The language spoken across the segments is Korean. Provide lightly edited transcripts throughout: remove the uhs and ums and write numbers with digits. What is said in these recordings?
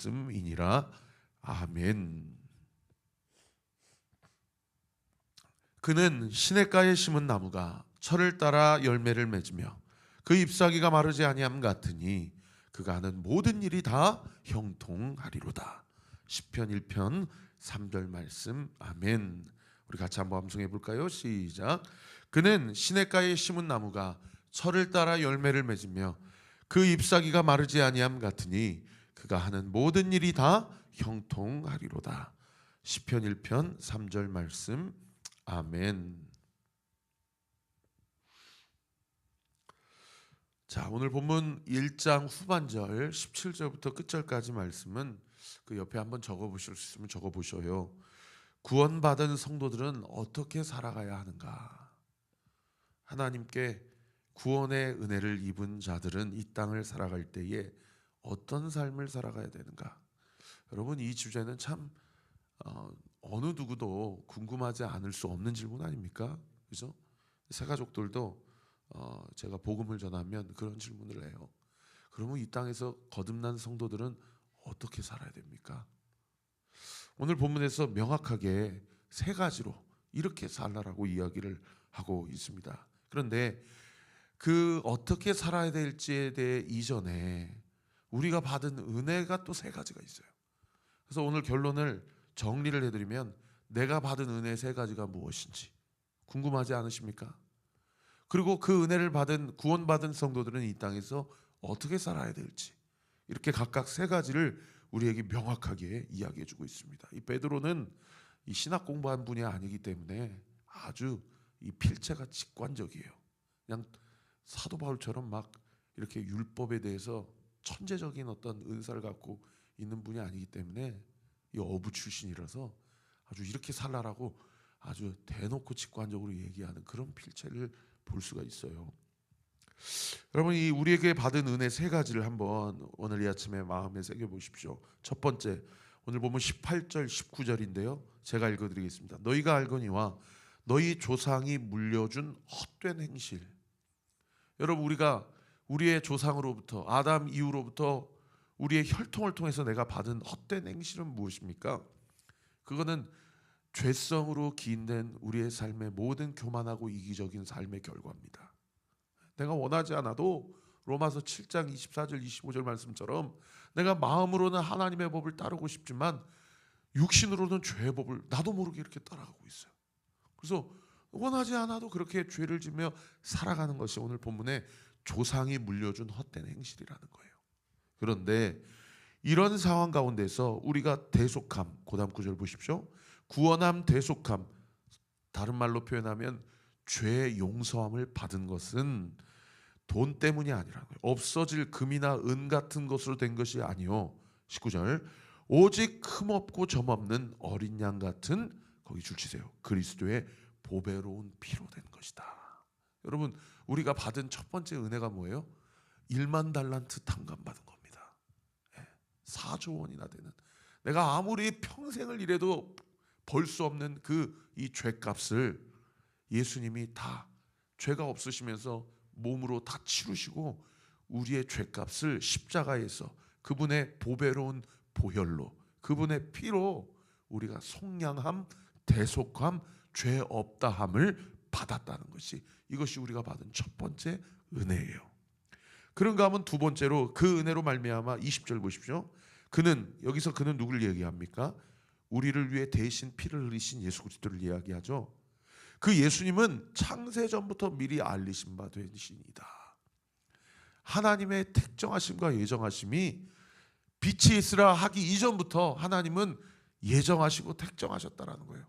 말씀이니라. 아멘. 그는 시냇가에 심은 나무가 철을 따라 열매를 맺으며 그 잎사귀가 마르지 아니함 같으니 그가 하는 모든 일이 다 형통하리로다. 시편 1편 3절 말씀. 아멘. 우리 같이 한번 암송해 볼까요? 시작. 그는 시냇가에 심은 나무가 철을 따라 열매를 맺으며 그 잎사귀가 마르지 아니함 같으니 그가 하는 모든 일이 다 형통하리로다. 시편 1편 3절 말씀. 아멘. 자, 오늘 본문 1장 후반절 17절부터 끝절까지 말씀은 그 옆에 한번 적어 보실 수 있으면 적어 보셔요. 구원받은 성도들은 어떻게 살아가야 하는가? 하나님께 구원의 은혜를 입은 자들은 이 땅을 살아갈 때에 어떤 삶을 살아가야 되는가? 여러분, 이 주제는 참 어느 누구도 궁금하지 않을 수 없는 질문 아닙니까? 그죠? 새 가족들도 제가 복음을 전하면 그런 질문을 해요. 그러면 이 땅에서 거듭난 성도들은 어떻게 살아야 됩니까? 오늘 본문에서 명확하게 세 가지로 이렇게 살라라고 이야기를 하고 있습니다. 그런데 그 어떻게 살아야 될지에 대해 이전에 우리가 받은 은혜가 또 세 가지가 있어요. 그래서 오늘 결론을 정리를 해드리면 내가 받은 은혜 세 가지가 무엇인지 궁금하지 않으십니까? 그리고 그 은혜를 받은 구원받은 성도들은 이 땅에서 어떻게 살아야 될지 이렇게 각각 세 가지를 우리에게 명확하게 이야기해주고 있습니다. 이 베드로는 이 신학 공부한 분이 아니기 때문에 아주 이 필체가 직관적이에요. 그냥 사도 바울처럼 막 이렇게 율법에 대해서 천재적인 어떤 은사를 갖고 있는 분이 아니기 때문에 이 어부 출신이라서 아주 이렇게 살라라고 아주 대놓고 직관적으로 얘기하는 그런 필체를 볼 수가 있어요. 여러분, 이 우리에게 받은 은혜 세 가지를 한번 오늘 이 아침에 마음에 새겨 보십시오. 첫 번째, 오늘 보면 18절 19절인데요. 제가 읽어드리겠습니다. 너희가 알거니와 너희 조상이 물려준 헛된 행실. 여러분, 우리가 우리의 조상으로부터 아담 이후로부터 우리의 혈통을 통해서 내가 받은 헛된 행실은 무엇입니까? 그거는 죄성으로 기인된 우리의 삶의 모든 교만하고 이기적인 삶의 결과입니다. 내가 원하지 않아도 로마서 7장 24절 25절 말씀처럼 내가 마음으로는 하나님의 법을 따르고 싶지만 육신으로는 죄의 법을 나도 모르게 이렇게 따라가고 있어요. 그래서 원하지 않아도 그렇게 죄를 지며 살아가는 것이 오늘 본문에 조상이 물려준 헛된 행실이라는 거예요. 그런데 이런 상황 가운데서 우리가 대속함, 고다음 구절 보십시오. 구원함, 대속함, 다른 말로 표현하면 죄의 용서함을 받은 것은 돈 때문이 아니라는 거예요. 없어질 금이나 은 같은 것으로 된 것이 아니요. 19절 오직 흠없고 점없는 어린 양 같은, 거기 줄치세요, 그리스도의 보배로운 피로 된 것이다. 여러분, 우리가 받은 첫 번째 은혜가 뭐예요? 1만 달란트 탕감받은 겁니다. 4조 원이나 되는, 내가 아무리 평생을 일해도 벌 수 없는 이 죄값을 예수님이 다 죄가 없으시면서 몸으로 다 치르시고 우리의 죄값을 십자가에서 그분의 보배로운 보혈로 그분의 피로 우리가 속량함, 대속함, 죄 없다함을 받았다는 것이, 이것이 우리가 받은 첫 번째 은혜예요. 그런가 하면 두 번째로 그 은혜로 말미암아 20절 보십시오. 그는, 여기서 그는 누구를 얘기합니까? 우리를 위해 대신 피를 흘리신 예수 그리스도를 이야기하죠. 그 예수님은 창세전부터 미리 알리신 바 되시니이다. 하나님의 택정하심과 예정하심이 빛이 있으라 하기 이전부터 하나님은 예정하시고 택정하셨다라는 거예요.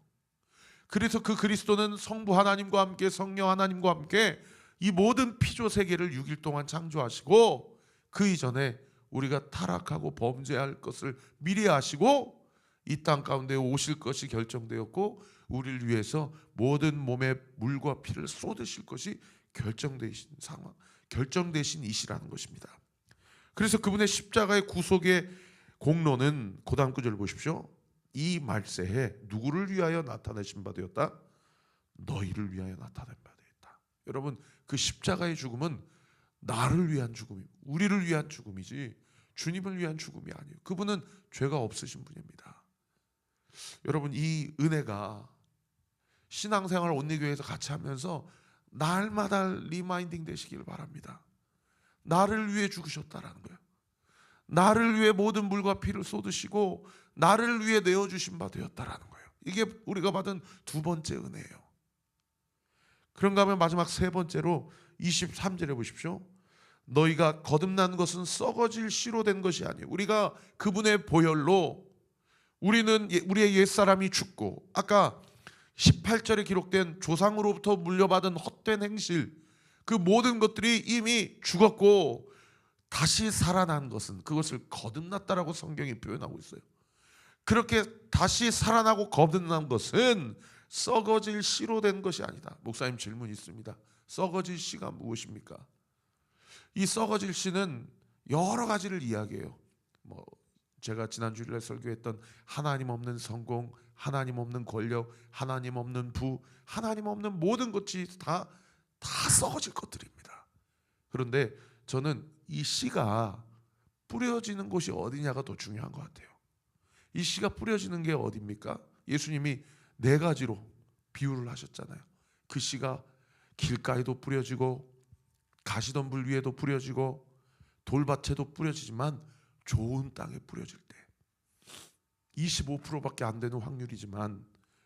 그래서 그 그리스도는 성부 하나님과 함께 성령 하나님과 함께 이 모든 피조 세계를 6일 동안 창조하시고 그 이전에 우리가 타락하고 범죄할 것을 미리 아시고 이 땅 가운데 오실 것이 결정되었고 우리를 위해서 모든 몸에 물과 피를 쏟으실 것이 결정되신 상황, 결정되신 이시라는 것입니다. 그래서 그분의 십자가의 구속의 공로는 고다음 구절 보십시오. 이 말세에 누구를 위하여 나타내신 바 되었다? 너희를 위하여 나타낸 바 되었다. 여러분, 그 십자가의 죽음은 나를 위한 죽음이, 우리를 위한 죽음이지 주님을 위한 죽음이 아니에요. 그분은 죄가 없으신 분입니다. 여러분, 이 은혜가 신앙생활 온리교회에서 같이 하면서 날마다 리마인딩 되시길 바랍니다. 나를 위해 죽으셨다라는 거예요. 나를 위해 모든 물과 피를 쏟으시고 나를 위해 내어주신 바 되었다라는 거예요. 이게 우리가 받은 두 번째 은혜예요. 그런가 하면 마지막 세 번째로 23절에 보십시오. 너희가 거듭난 것은 썩어질 씨로 된 것이 아니에요. 우리가 그분의 보혈로 우리의 옛사람이 죽고, 아까 18절에 기록된 조상으로부터 물려받은 헛된 행실, 그 모든 것들이 이미 죽었고 다시 살아난 것은, 그것을 거듭났다라고 성경이 표현하고 있어요. 그렇게 다시 살아나고 거듭난 것은 썩어질 씨로 된 것이 아니다. 목사님, 질문이 있습니다. 썩어질 씨가 무엇입니까? 이 썩어질 씨는 여러 가지를 이야기해요. 제가 지난 주일에 설교했던 하나님 없는 성공, 하나님 없는 권력, 하나님 없는 부, 하나님 없는 모든 것이 다 썩어질 것들입니다. 그런데 저는 이 씨가 뿌려지는 곳이 어디냐가 더 중요한 것 같아요. 이 씨가 뿌려지는 게 어디입니까? 예수님이 네 가지로 비유를 하셨잖아요. 그 씨가 길가에도 뿌려지고 가시덤불 위에도 뿌려지고 돌밭에도 뿌려지지만 좋은 땅에 뿌려질 때 25%밖에 안 되는 확률이지만,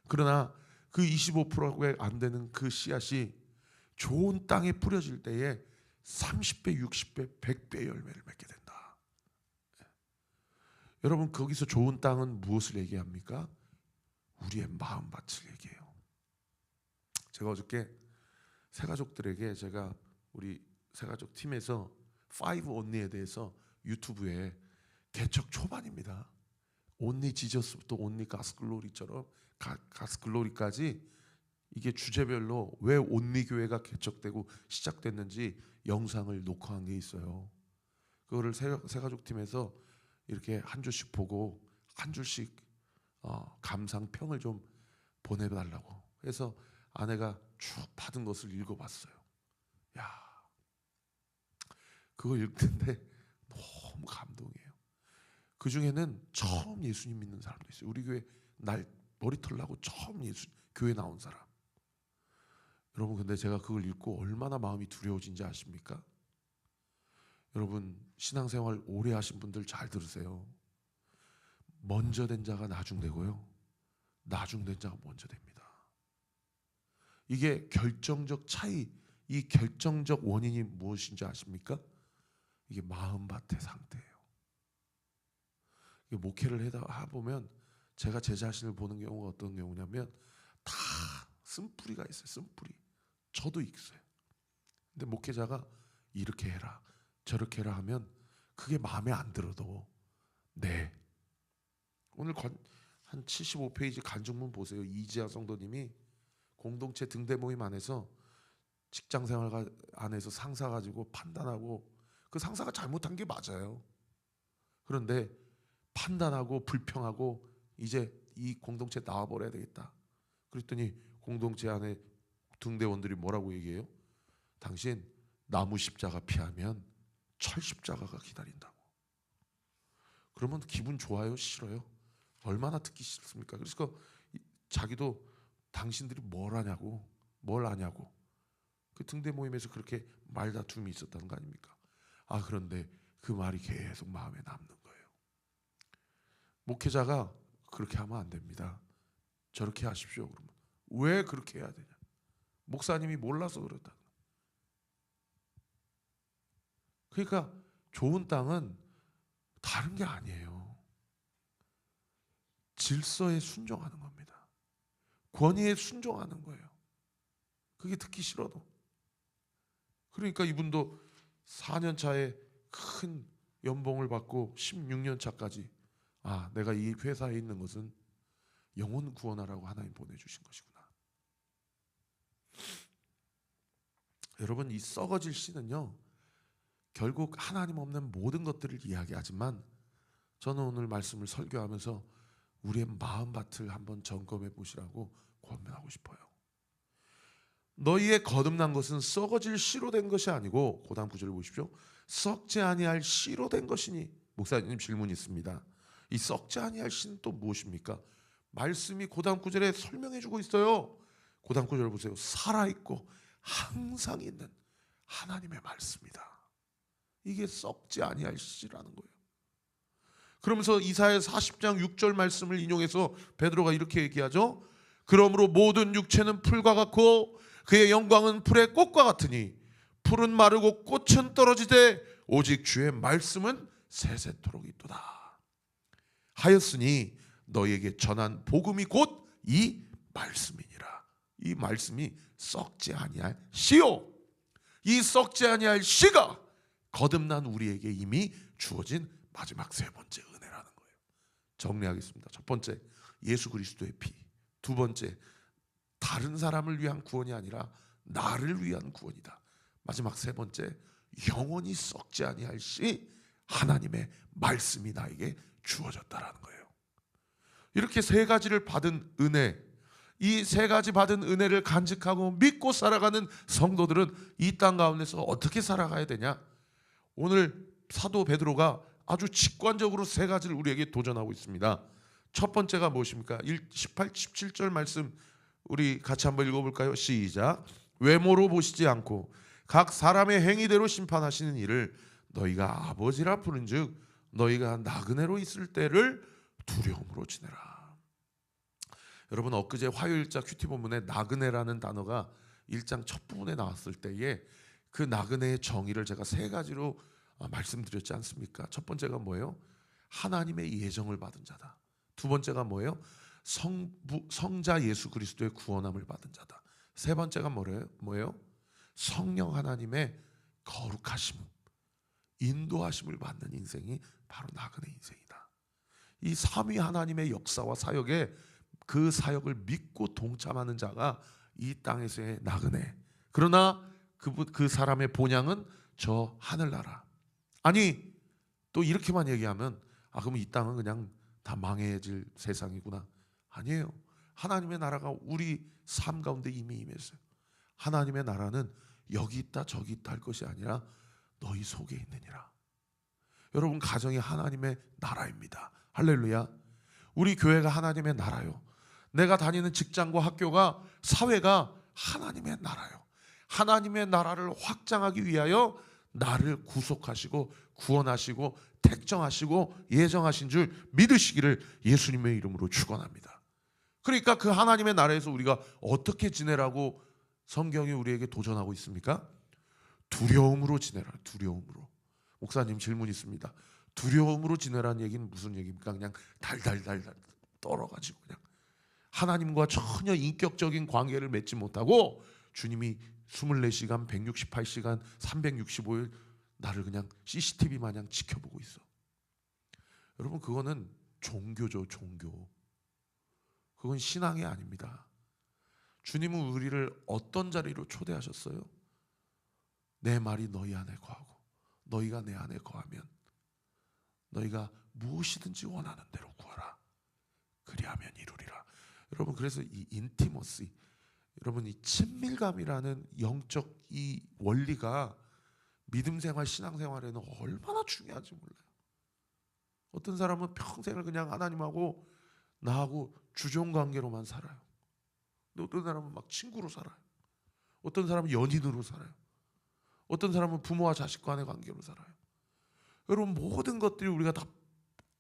그러나 그 25%가 안 되는 그 씨앗이 좋은 땅에 뿌려질 때에 30배, 60배, 100배 열매를 맺게 된다. 여러분, 거기서 좋은 땅은 무엇을 얘기합니까? 우리의 마음밭을 얘기해요. 제가 어저께 새가족들에게, 제가 우리 새가족 팀에서 5 온리에 대해서 유튜브에 개척 초반입니다. 온리 지저스부터 온리 가스글로리처럼 가스글로리까지 이게 주제별로 왜 온리 교회가 개척되고 시작됐는지 영상을 녹화한 게 있어요. 그거를 새가족 팀에서 이렇게 한 줄씩 보고 한 줄씩 감상평을 좀 보내달라고 해서 아내가 쭉 받은 것을 읽어봤어요. 야, 그거 읽는데 너무 감동이에요. 그 중에는 처음 예수님 믿는 사람도 있어요. 우리 교회 머리털 나고 처음 교회 나온 사람. 여러분, 근데 제가 그걸 읽고 얼마나 마음이 두려워진지 아십니까? 여러분, 신앙생활 오래 하신 분들 잘 들으세요. 먼저 된 자가 나중되고요, 나중된 자가 먼저 됩니다. 이게 결정적 차이, 이 결정적 원인이 무엇인지 아십니까? 이게 마음밭의 상태예요. 목회를 해보면 제가 제 자신을 보는 경우가 어떤 경우냐면 다 쓴뿌리가 있어요. 쓴뿌리. 저도 있어요. 근데 목회자가 이렇게 해라 저렇게 해라 하면 그게 마음에 안 들어도 네. 오늘 한 75페이지 간증문 보세요. 이지아 성도님이 공동체 등대 모임 안에서 직장생활 안에서 상사 가지고 판단하고, 그 상사가 잘못한 게 맞아요. 그런데 판단하고 불평하고 이제 이 공동체 나와버려야 되겠다. 그랬더니 공동체 안에 등대원들이 뭐라고 얘기해요? 당신 나무 십자가 피하면 철 십자가가 기다린다고. 그러면 기분 좋아요? 싫어요? 얼마나 듣기 싫습니까? 그래서 자기도 당신들이 뭘 아냐고 그 등대 모임에서 그렇게 말다툼이 있었다는 거 아닙니까? 그런데 그 말이 계속 마음에 남는 거예요. 목회자가 그렇게 하면 안 됩니다. 저렇게 하십시오. 그러면 왜 그렇게 해야 되냐? 목사님이 몰라서 그렇다. 그러니까 좋은 땅은 다른 게 아니에요. 질서에 순종하는 겁니다. 권위에 순종하는 거예요. 그게 듣기 싫어도. 그러니까 이분도 4년 차에 큰 연봉을 받고 16년 차까지 내가 이 회사에 있는 것은 영혼 구원하라고 하나님 보내주신 것이구나. 여러분, 이 썩어질 씨는요, 결국 하나님 없는 모든 것들을 이야기하지만 저는 오늘 말씀을 설교하면서 우리의 마음밭을 한번 점검해 보시라고 권면하고 싶어요. 너희의 거듭난 것은 썩어질 씨로 된 것이 아니고, 그 다음 구절을 보십시오. 썩지 아니할 씨로 된 것이니. 목사님 질문이 있습니다. 이 썩지 아니할 씨는 또 무엇입니까? 말씀이 고단 9절에 설명해 주고 있어요. 고단 9절 보세요. 살아있고 항상 있는 하나님의 말씀이다. 이게 썩지 아니할 씨라는 거예요. 그러면서 이사야 40장 6절 말씀을 인용해서 베드로가 이렇게 얘기하죠. 그러므로 모든 육체는 풀과 같고 그의 영광은 풀의 꽃과 같으니 풀은 마르고 꽃은 떨어지되 오직 주의 말씀은 세세토록 있도다. 하였으니 너희에게 전한 복음이 곧 이 말씀이니라. 이 말씀이 썩지 아니할 씨요, 이 썩지 아니할 씨가 거듭난 우리에게 이미 주어진 마지막 세 번째 은혜라는 거예요. 정리하겠습니다. 첫 번째, 예수 그리스도의 피. 두 번째, 다른 사람을 위한 구원이 아니라 나를 위한 구원이다. 마지막 세 번째, 영원히 썩지 아니할 씨 하나님의 말씀이 나에게 주어졌다라는 거예요. 이렇게 세 가지를 받은 은혜, 이 세 가지 받은 은혜를 간직하고 믿고 살아가는 성도들은 이 땅 가운데서 어떻게 살아가야 되냐? 오늘 사도 베드로가 아주 직관적으로 세 가지를 우리에게 도전하고 있습니다. 첫 번째가 무엇입니까? 18, 17절 말씀 우리 같이 한번 읽어볼까요? 시작. 외모로 보시지 않고 각 사람의 행위대로 심판하시는 이를 너희가 아버지라 부른즉 너희가 나그네로 있을 때를 두려움으로 지내라. 여러분, 엊그제 화요일자 큐티 본문에 나그네라는 단어가 1장 첫 부분에 나왔을 때에 그 나그네의 정의를 제가 세 가지로 말씀드렸지 않습니까? 첫 번째가 뭐예요? 하나님의 예정을 받은 자다. 두 번째가 뭐예요? 성자 예수 그리스도의 구원함을 받은 자다. 세 번째가 뭐예요? 성령 하나님의 거룩하심, 인도하심을 받는 인생이 바로 나그네 인생이다. 이 삼위 하나님의 역사와 사역에 그 사역을 믿고 동참하는 자가 이 땅에서의 나그네. 그러나 그 사람의 본향은 저 하늘나라. 아니, 또 이렇게만 얘기하면 그럼 이 땅은 그냥 다 망해질 세상이구나. 아니에요. 하나님의 나라가 우리 삶 가운데 이미 임했어요. 하나님의 나라는 여기 있다 저기 있다 할 것이 아니라 너희 속에 있느니라. 여러분, 가정이 하나님의 나라입니다. 할렐루야. 우리 교회가 하나님의 나라요. 내가 다니는 직장과 학교가, 사회가 하나님의 나라요. 하나님의 나라를 확장하기 위하여 나를 구속하시고 구원하시고 택정하시고 예정하신 줄 믿으시기를 예수님의 이름으로 축원합니다. 그러니까 그 하나님의 나라에서 우리가 어떻게 지내라고 성경이 우리에게 도전하고 있습니까? 두려움으로 지내라. 두려움으로. 목사님, 질문 있습니다. 두려움으로 지내라는 얘기는 무슨 얘기입니까? 그냥 달달달달 떨어가지고 그냥 하나님과 전혀 인격적인 관계를 맺지 못하고 주님이 24시간 168시간 365일 나를 그냥 CCTV 마냥 지켜보고 있어. 여러분, 그거는 종교죠. 종교. 그건 신앙이 아닙니다. 주님은 우리를 어떤 자리로 초대하셨어요? 내 말이 너희 안에 거하고 너희가 내 안에 거하면 너희가 무엇이든지 원하는 대로 구하라. 그리하면 이루리라. 여러분, 그래서 이 인티머시, 여러분, 이 친밀감이라는 영적 이 원리가 믿음 생활, 신앙 생활에는 얼마나 중요한지 몰라요. 어떤 사람은 평생을 그냥 하나님하고 나하고 주종 관계로만 살아요. 근데 어떤 사람은 막 친구로 살아요. 어떤 사람은 연인으로 살아요. 어떤 사람은 부모와 자식 간의 관계로 살아요. 여러분, 모든 것들이 우리가 다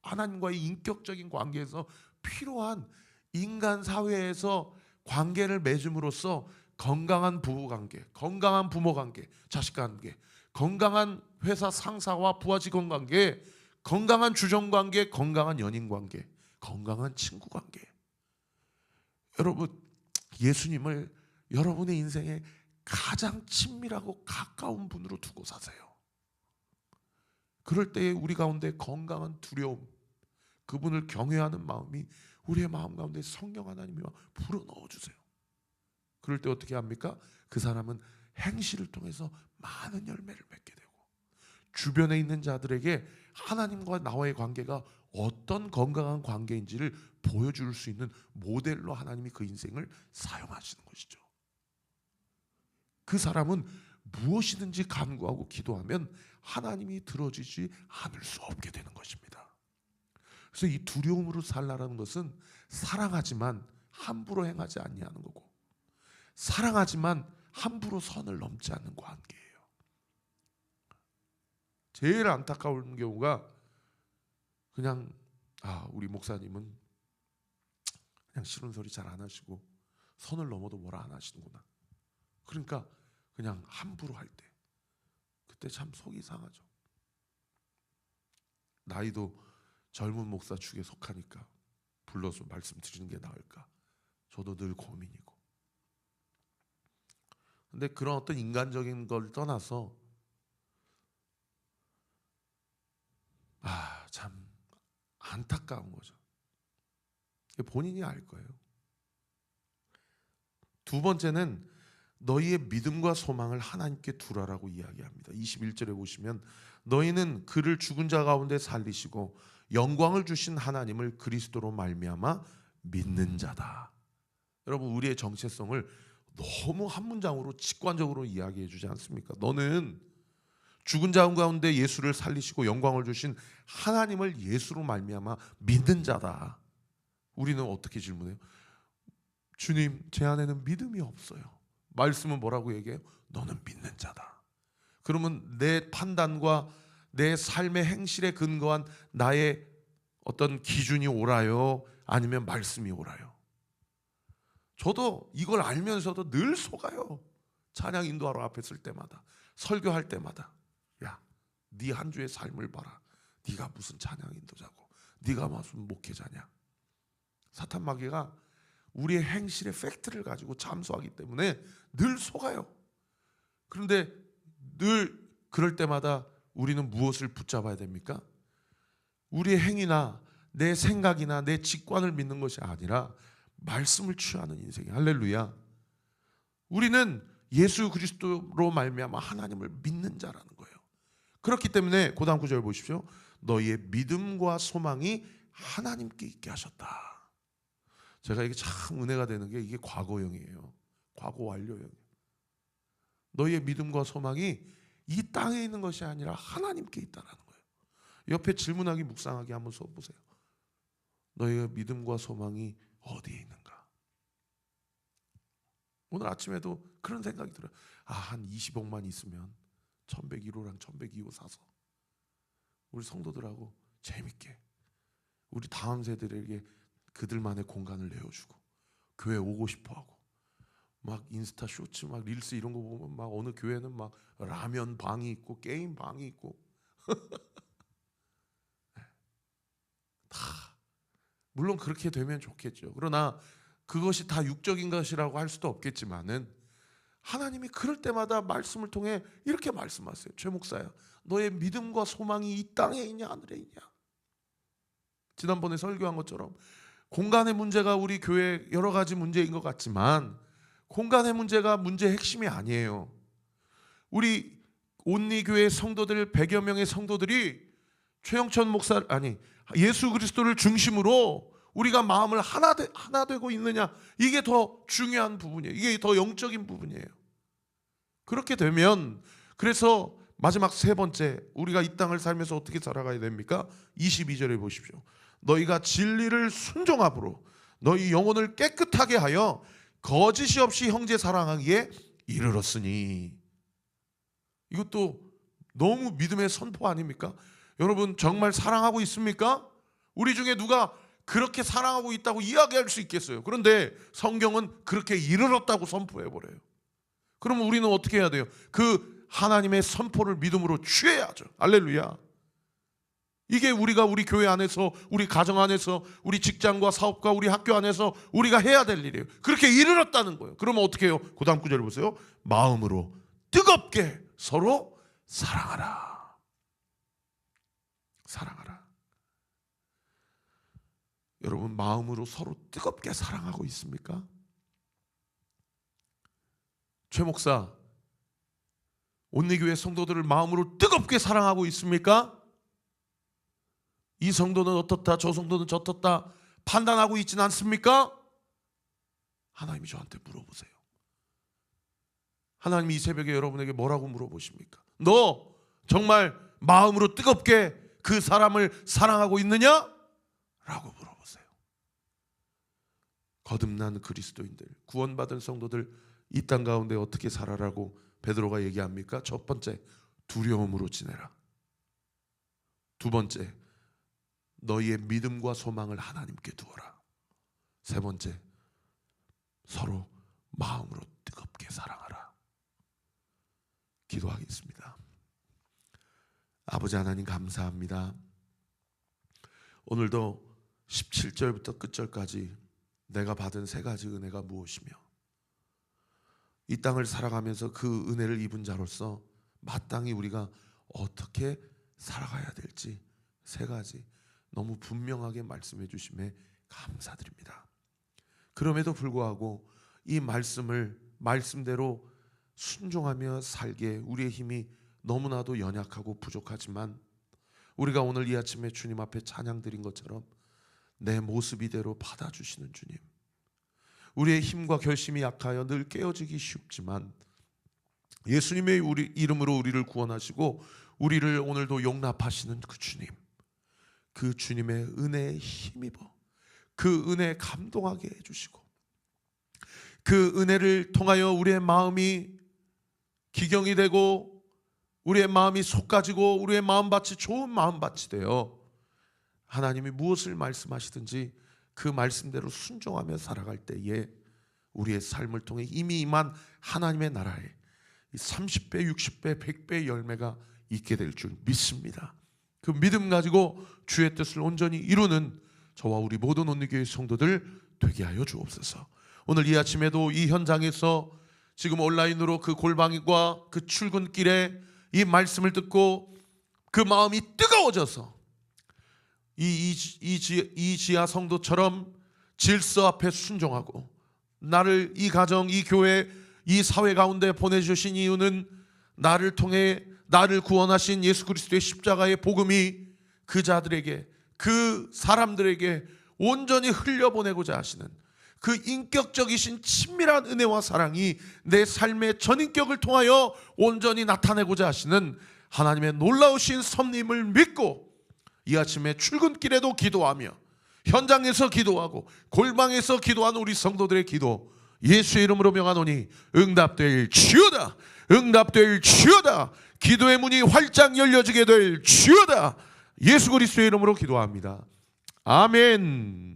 하나님과의 인격적인 관계에서 필요한 인간 사회에서 관계를 맺음으로써 건강한 부부 관계, 건강한 부모 관계, 자식 관계, 건강한 회사 상사와 부하 직원 관계, 건강한 주종 관계, 건강한 연인 관계, 건강한 친구 관계. 여러분, 예수님을 여러분의 인생에 가장 친밀하고 가까운 분으로 두고 사세요. 그럴 때에 우리 가운데 건강한 두려움, 그분을 경외하는 마음이 우리의 마음 가운데 성령 하나님이 불어넣어 주세요. 그럴 때 어떻게 합니까? 그 사람은 행실을 통해서 많은 열매를 맺게 되고 주변에 있는 자들에게 하나님과 나와의 관계가 어떤 건강한 관계인지를 보여줄 수 있는 모델로 하나님이 그 인생을 사용하시는 것이죠. 그 사람은 무엇이든지 간구하고 기도하면 하나님이 들어주지 않을 수 없게 되는 것입니다. 그래서 이 두려움으로 살라는 것은 사랑하지만 함부로 행하지 아니하는 거고, 사랑하지만 함부로 선을 넘지 않는 관계예요. 제일 안타까운 경우가 그냥 우리 목사님은 그냥 싫은 소리 잘 안 하시고 선을 넘어도 뭐라 안 하시는구나. 그러니까 그냥 함부로 할 때, 그때 참 속이 상하죠. 나이도 젊은 목사 축에 속하니까 불러서 말씀드리는 게 나을까, 저도 늘 고민이고. 근데 그런 어떤 인간적인 걸 떠나서 참 안타까운 거죠. 본인이 알 거예요. 두 번째는 너희의 믿음과 소망을 하나님께 두라라고 이야기합니다. 21절에 보시면 너희는 그를 죽은 자 가운데 살리시고 영광을 주신 하나님을 그리스도로 말미암아 믿는 자다. 여러분, 우리의 정체성을 너무 한 문장으로 직관적으로 이야기해 주지 않습니까? 너는 죽은 자 가운데 예수를 살리시고 영광을 주신 하나님을 예수로 말미암아 믿는 자다. 우리는 어떻게 질문해요? 주님, 제 안에는 믿음이 없어요. 말씀은 뭐라고 얘기해요? 너는 믿는 자다. 그러면 내 판단과 내 삶의 행실에 근거한 나의 어떤 기준이 옳아요? 아니면 말씀이 옳아요? 저도 이걸 알면서도 늘 속아요. 찬양 인도하러 앞에 설 때마다, 설교할 때마다, 야, 네 한 주의 삶을 봐라. 네가 무슨 찬양 인도자고, 네가 무슨 목회자냐. 사탄 마귀가 우리의 행실의 팩트를 가지고 참소하기 때문에 늘 속아요. 그런데 늘 그럴 때마다 우리는 무엇을 붙잡아야 됩니까? 우리의 행위나 내 생각이나 내 직관을 믿는 것이 아니라 말씀을 취하는 인생이, 할렐루야. 우리는 예수 그리스도로 말미암아 하나님을 믿는 자라는 거예요. 그렇기 때문에 그 다음 구절 보십시오. 너희의 믿음과 소망이 하나님께 있게 하셨다. 제가 이게 참 은혜가 되는 게 이게 과거형이에요. 과거 완료형. 너희의 믿음과 소망이 이 땅에 있는 것이 아니라 하나님께 있다는 거예요. 옆에 질문하기 묵상하기 한번 써보세요. 너희의 믿음과 소망이 어디에 있는가? 오늘 아침에도 그런 생각이 들어요. 한 20억만 있으면 1101호랑 1102호 사서 우리 성도들하고 재밌게, 우리 다음 세대에게 그들만의 공간을 내어주고 교회 오고 싶어하고, 막 인스타 쇼츠 막 릴스 이런 거 보면 막 어느 교회는 막 라면 방이 있고 게임 방이 있고 다 물론 그렇게 되면 좋겠죠. 그러나 그것이 다 육적인 것이라고 할 수도 없겠지만은 하나님이 그럴 때마다 말씀을 통해 이렇게 말씀하세요. 최 목사야, 너의 믿음과 소망이 이 땅에 있냐 하늘에 있냐. 지난번에 설교한 것처럼 공간의 문제가 우리 교회 여러 가지 문제인 것 같지만 공간의 문제가 문제의 핵심이 아니에요. 우리 온리교회 성도들 100여 명의 성도들이 최영천 목사 예수 그리스도를 중심으로 우리가 마음을 하나 되고 있느냐, 이게 더 중요한 부분이에요. 이게 더 영적인 부분이에요. 그렇게 되면, 그래서 마지막 세 번째, 우리가 이 땅을 살면서 어떻게 살아가야 됩니까? 22절에 보십시오. 너희가 진리를 순종함으로 너희 영혼을 깨끗하게 하여 거짓이 없이 형제 사랑하기에 이르렀으니. 이것도 너무 믿음의 선포 아닙니까? 여러분, 정말 사랑하고 있습니까? 우리 중에 누가 그렇게 사랑하고 있다고 이야기할 수 있겠어요? 그런데 성경은 그렇게 이르렀다고 선포해버려요. 그러면 우리는 어떻게 해야 돼요? 그 하나님의 선포를 믿음으로 취해야죠. 할렐루야. 이게 우리가 우리 교회 안에서, 우리 가정 안에서, 우리 직장과 사업과 우리 학교 안에서 우리가 해야 될 일이에요. 그렇게 이르렀다는 거예요. 그러면 어떻게 해요? 그 다음 구절을 보세요. 마음으로 뜨겁게 서로 사랑하라. 사랑하라. 여러분, 마음으로 서로 뜨겁게 사랑하고 있습니까? 최 목사, 온리교회 성도들을 마음으로 뜨겁게 사랑하고 있습니까? 이 성도는 어떻다, 저 성도는 저떻다 판단하고 있지는 않습니까? 하나님이 저한테 물어보세요. 하나님이 이 새벽에 여러분에게 뭐라고 물어보십니까? 너 정말 마음으로 뜨겁게 그 사람을 사랑하고 있느냐? 라고 물어보세요. 거듭난 그리스도인들, 구원받은 성도들 이 땅 가운데 어떻게 살아라고 베드로가 얘기합니까? 첫 번째, 두려움으로 지내라. 두 번째, 너희의 믿음과 소망을 하나님께 두어라. 세 번째, 서로 마음으로 뜨겁게 사랑하라. 기도하겠습니다. 아버지 하나님 감사합니다. 오늘도 17절부터 끝절까지 내가 받은 세 가지 은혜가 무엇이며 이 땅을 살아가면서 그 은혜를 입은 자로서 마땅히 우리가 어떻게 살아가야 될지 세 가지 너무 분명하게 말씀해 주심에 감사드립니다. 그럼에도 불구하고 이 말씀을 말씀대로 순종하며 살게 우리의 힘이 너무나도 연약하고 부족하지만 우리가 오늘 이 아침에 주님 앞에 찬양 드린 것처럼 내 모습 이대로 받아주시는 주님, 우리의 힘과 결심이 약하여 늘 깨어지기 쉽지만 예수님의 우리 이름으로 우리를 구원하시고 우리를 오늘도 용납하시는 그 주님, 그 주님의 은혜에 힘입어 그 은혜에 감동하게 해주시고 그 은혜를 통하여 우리의 마음이 기경이 되고 우리의 마음이 솟아지고 우리의 마음밭이 좋은 마음밭이 되어 하나님이 무엇을 말씀하시든지 그 말씀대로 순종하며 살아갈 때에 우리의 삶을 통해 이미 임한 하나님의 나라에 30배, 60배, 100배의 열매가 있게 될 줄 믿습니다. 그 믿음 가지고 주의 뜻을 온전히 이루는 저와 우리 모든 온누교회 성도들 되게 하여 주옵소서. 오늘 이 아침에도 이 현장에서 지금 온라인으로 그 골방과 그 출근길에 이 말씀을 듣고 그 마음이 뜨거워져서 이 지하 성도처럼 질서 앞에 순종하고 나를 이 가정, 이 교회, 이 사회 가운데 보내주신 이유는 나를 통해 나를 구원하신 예수 그리스도의 십자가의 복음이 그 자들에게, 그 사람들에게 온전히 흘려보내고자 하시는 그 인격적이신 친밀한 은혜와 사랑이 내 삶의 전인격을 통하여 온전히 나타내고자 하시는 하나님의 놀라우신 섭리임을 믿고 이 아침에 출근길에도 기도하며 현장에서 기도하고 골방에서 기도하는 우리 성도들의 기도 예수의 이름으로 명하노니 응답될 주여다, 응답될 주여다, 기도의 문이 활짝 열려지게 될 주여다. 예수 그리스도의 이름으로 기도합니다. 아멘.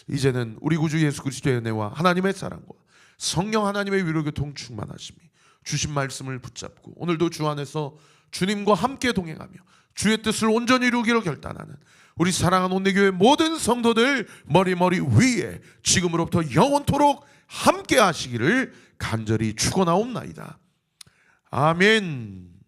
이제는 우리 구주 예수 그리스도의 은혜와 하나님의 사랑과 성령 하나님의 위로교통 충만하심이 주신 말씀을 붙잡고 오늘도 주 안에서 주님과 함께 동행하며 주의 뜻을 온전히 이루기를 결단하는 우리 사랑하는 온누교회 모든 성도들 머리 위에 지금으로부터 영원토록 함께 하시기를 간절히 축원하옵나이다. 아멘.